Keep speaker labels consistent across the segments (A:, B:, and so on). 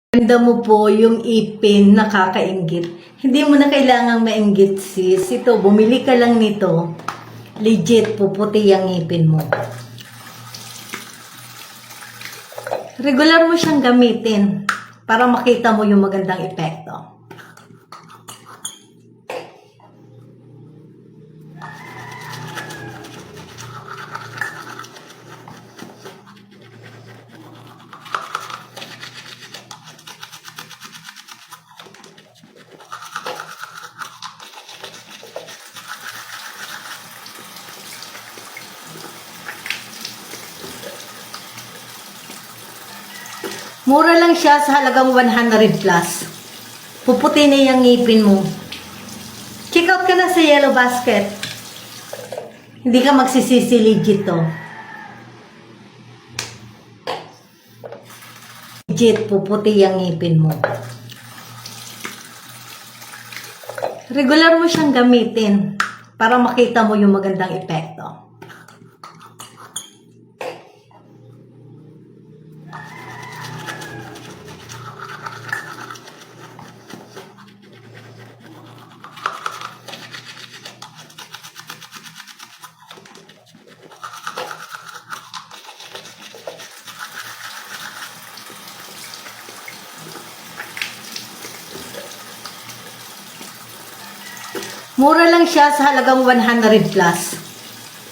A: Ganda mo po yung ipin, nakakainggit. Hindi mo na kailangang mainggit, sis. Ito, bumili ka lang nito. Legit, puputi ang ipin mo. Regular mo siyang gamitin para makita mo yung magandang epekto. Mura lang siya sa halagang 100 plus. Puputi na yung ngipin mo. Check out ka na sa Yellow Basket. Hindi ka magsisisi, legit to. Legit, puputi yung ngipin mo. Regular mo siyang gamitin para makita mo yung magandang epekto. Mura lang siya sa halagang 100 plus.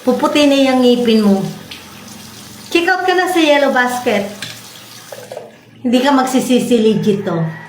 A: Puputi na yung ngipin mo. Check out ka na sa Yellow Basket. Hindi ka magsisisi, legit to.